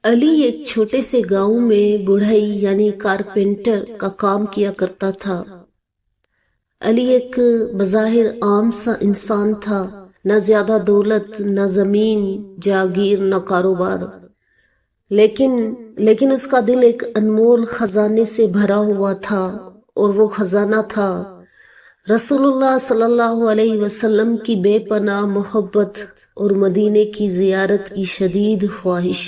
علی ایک چھوٹے سے گاؤں میں بڑھئی یعنی کارپینٹر کا کام کیا کرتا تھا۔ علی ایک بظاہر عام سا انسان تھا، نہ زیادہ دولت، نہ زمین جاگیر، نہ کاروبار، لیکن اس کا دل ایک انمول خزانے سے بھرا ہوا تھا، اور وہ خزانہ تھا رسول اللہ صلی اللہ علیہ وسلم کی بے پناہ محبت اور مدینے کی زیارت کی شدید خواہش۔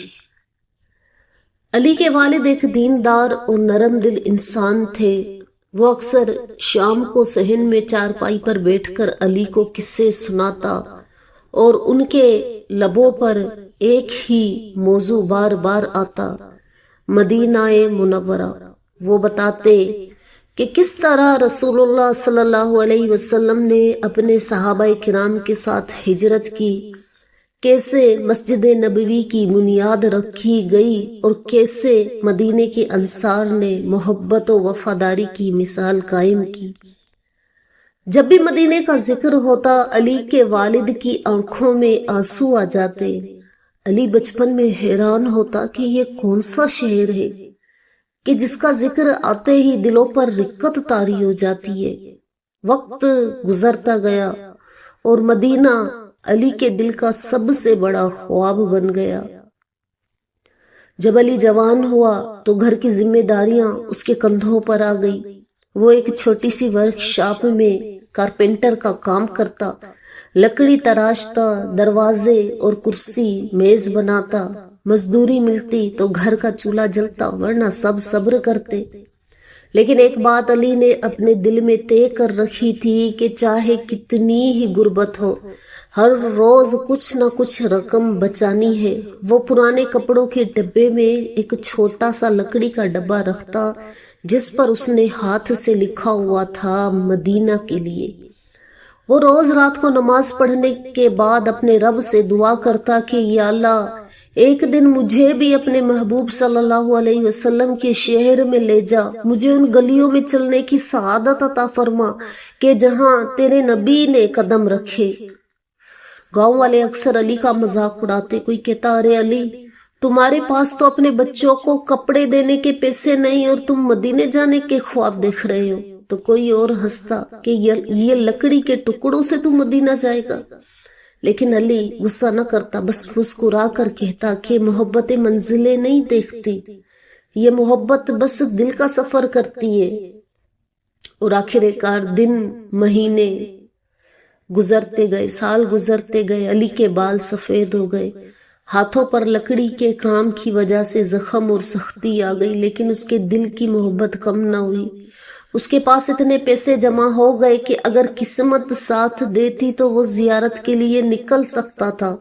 علی کے والد ایک دیندار اور نرم دل انسان تھے۔ وہ اکثر شام کو صحن میں چارپائی پر بیٹھ کر علی کو قصے سناتا اور ان کے لبوں پر ایک ہی موضوع بار بار آتا، مدینہ منورہ۔ وہ بتاتے کہ کس طرح رسول اللہ صلی اللہ علیہ وسلم نے اپنے صحابہ کرام کے ساتھ ہجرت کی، کیسے مسجد نبوی کی بنیاد رکھی گئی اور کیسے مدینے کے انصار نے محبت و وفاداری کی مثال قائم کی۔ جب بھی مدینے کا ذکر ہوتا، علی کے والد کی آنکھوں میں آنسو آ جاتے۔ علی بچپن میں حیران ہوتا کہ یہ کون سا شہر ہے کہ جس کا ذکر آتے ہی دلوں پر رقت طاری ہو جاتی ہے۔ وقت گزرتا گیا اور مدینہ علی کے دل کا سب سے بڑا خواب بن گیا۔ جب علی جوان ہوا تو گھر کی ذمہ داریاں اس کے کندھوں پر آ گئی۔ وہ ایک چھوٹی سی ورک شاپ میں کارپینٹر کا کام کرتا، لکڑی تراشتا، دروازے اور کرسی میز بناتا۔ مزدوری ملتی تو گھر کا چولہا جلتا، ورنہ سب صبر کرتے۔ لیکن ایک بات علی نے اپنے دل میں طے کر رکھی تھی کہ چاہے کتنی ہی غربت ہو، ہر روز کچھ نہ کچھ رقم بچانی ہے۔ وہ پرانے کپڑوں کے ڈبے میں ایک چھوٹا سا لکڑی کا ڈبہ رکھتا جس پر اس نے ہاتھ سے لکھا ہوا تھا مدینہ کے لیے۔ وہ روز رات کو نماز پڑھنے کے بعد اپنے رب سے دعا کرتا کہ یا اللہ، ایک دن مجھے بھی اپنے محبوب صلی اللہ علیہ وسلم کے شہر میں لے جا، مجھے ان گلیوں میں چلنے کی سعادت عطا فرما کہ جہاں تیرے نبی نے قدم رکھے۔ گاؤں والے اکثر علی کا مذاق اڑاتے۔ کوئی کہتا، ارے علی، تمہارے پاس تو اپنے بچوں کو کپڑے دینے کے پیسے نہیں اور تم مدینے جانے کے خواب دیکھ رہے ہو۔ تو کوئی اور ہنستا کہ یہ لکڑی کے ٹکڑوں سے تو مدینہ جائے گا۔ لیکن علی غصہ نہ کرتا، بس مسکرا کر کہتا کہ محبت منزلیں نہیں دیکھتی، یہ محبت بس دل کا سفر کرتی ہے۔ اور آخر کار دن، مہینے گزرتے گئے، سال گزرتے گئے، علی کے بال سفید ہو گئے، ہاتھوں پر لکڑی کے کام کی وجہ سے زخم اور سختی آ گئی، لیکن اس کے دل کی محبت کم نہ ہوئی۔ اس کے پاس اتنے پیسے جمع ہو گئے کہ اگر قسمت ساتھ دیتی تو وہ زیارت کے لیے نکل سکتا تھا،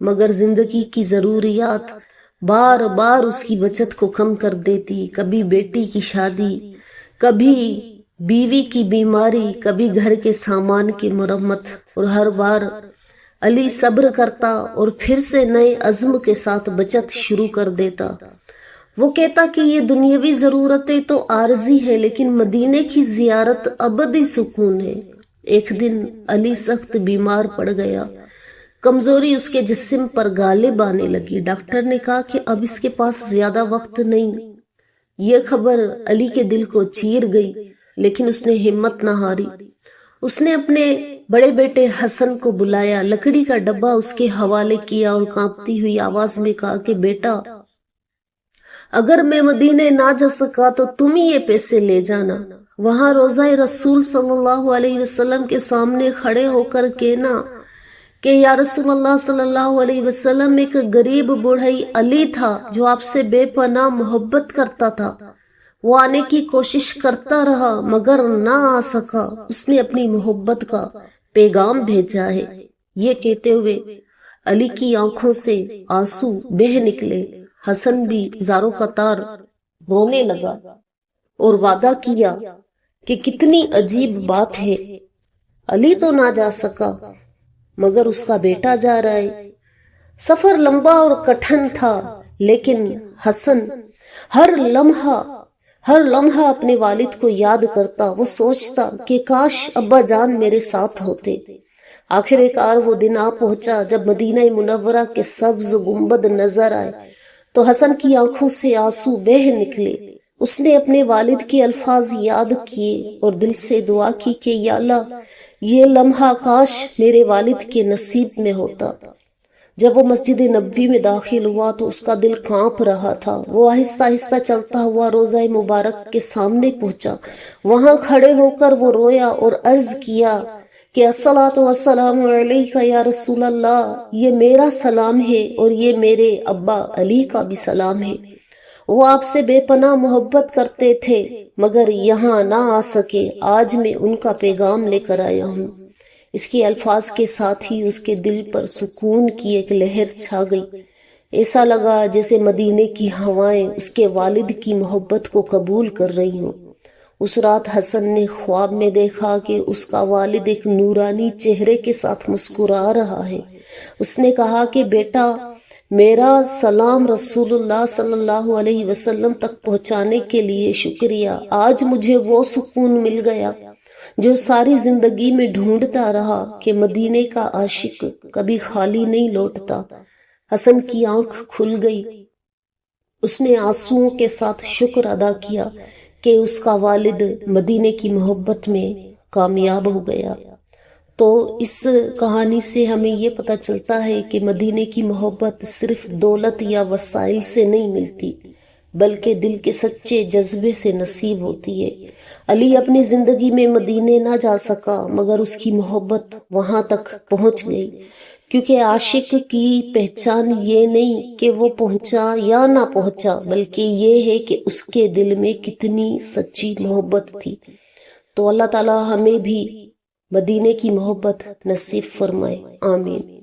مگر زندگی کی ضروریات بار بار اس کی بچت کو کم کر دیتی۔ کبھی بیٹی کی شادی، کبھی بیوی کی بیماری، کبھی گھر کے سامان کی مرمت، اور ہر بار علی صبر کرتا اور پھر سے نئے عزم کے ساتھ بچت شروع کر دیتا۔ وہ کہتا کہ یہ دنیاوی ضرورتیں تو عارضی ہے، لیکن مدینے کی زیارت ابدی سکون ہے۔ ایک دن علی سخت بیمار پڑ گیا، کمزوری اس کے جسم پر غالب آنے لگی۔ ڈاکٹر نے کہا کہ اب اس کے پاس زیادہ وقت نہیں۔ یہ خبر علی کے دل کو چیر گئی، لیکن اس نے ہمت نہ ہاری۔ اس نے اپنے بڑے بیٹے حسن کو بلایا، لکڑی کا ڈبہ اس کے حوالے کیا اور کانپتی ہوئی آواز میں کہا کہ بیٹا، اگر میں مدینے نہ جا سکا تو تم ہی یہ پیسے لے جانا۔ وہاں روضہ رسول صلی اللہ علیہ وسلم کے سامنے کھڑے ہو کر کہنا کہ یا رسول اللہ صلی اللہ علیہ وسلم، ایک غریب بوڑھئی علی تھا جو آپ سے بے پناہ محبت کرتا تھا، وہ آنے کی کوشش کرتا رہا مگر نہ آ سکا، اس نے اپنی محبت کا پیغام بھیجا ہے۔ یہ کہتے ہوئے علی کی آنکھوں سے آنسو بہہ نکلے۔ حسن بھی زاروں قطار رونے لگا اور وعدہ کیا کہ کتنی عجیب بات ہے، علی تو نہ جا سکا مگر اس کا بیٹا جا رہا ہے۔ سفر لمبا اور کٹھن تھا، لیکن حسن ہر لمحہ اپنے والد کو یاد کرتا۔ وہ سوچتا کہ کاش ابا جان میرے ساتھ ہوتے۔ آخر کار وہ دن آ پہنچا جب مدینہ منورہ کے سبز گنبد نظر آئے تو حسن کی آنکھوں سے آنسو بہہ نکلے۔ اس نے اپنے والد کے الفاظ یاد کیے اور دل سے دعا کی کہ یا اللہ، یہ لمحہ کاش میرے والد کے نصیب میں ہوتا۔ جب وہ مسجد نبوی میں داخل ہوا تو اس کا دل کانپ رہا تھا۔ وہ آہستہ آہستہ چلتا ہوا روضہ مبارک کے سامنے پہنچا۔ وہاں کھڑے ہو کر وہ رویا اور عرض کیا کہ الصلاۃ والسلام علیک یا رسول اللہ، یہ میرا سلام ہے اور یہ میرے ابا علی کا بھی سلام ہے۔ وہ آپ سے بے پناہ محبت کرتے تھے مگر یہاں نہ آ سکے، آج میں ان کا پیغام لے کر آیا ہوں۔ اس کے الفاظ کے ساتھ ہی اس کے دل پر سکون کی ایک لہر چھا گئی۔ ایسا لگا جیسے مدینے کی ہوائیں اس کے والد کی محبت کو قبول کر رہی ہوں۔ اس رات حسن نے خواب میں دیکھا کہ اس کا والد ایک نورانی چہرے کے ساتھ مسکرا رہا ہے۔ اس نے کہا کہ بیٹا، میرا سلام رسول اللہ صلی اللہ علیہ وسلم تک پہنچانے کے لیے شکریہ۔ آج مجھے وہ سکون مل گیا جو ساری زندگی میں ڈھونڈتا رہا کہ مدینے کا عاشق کبھی خالی نہیں لوٹتا۔ حسن کی آنکھ کھل گئی۔ اس نے آنسوؤں کے ساتھ شکر ادا کیا کہ اس کا والد مدینے کی محبت میں کامیاب ہو گیا۔ تو اس کہانی سے ہمیں یہ پتہ چلتا ہے کہ مدینے کی محبت صرف دولت یا وسائل سے نہیں ملتی بلکہ دل کے سچے جذبے سے نصیب ہوتی ہے۔ علی اپنی زندگی میں مدینے نہ جا سکا مگر اس کی محبت وہاں تک پہنچ گئی، کیونکہ عاشق کی پہچان یہ نہیں کہ وہ پہنچا یا نہ پہنچا بلکہ یہ ہے کہ اس کے دل میں کتنی سچی محبت تھی۔ تو اللہ تعالی ہمیں بھی مدینے کی محبت نصیب فرمائے، آمین۔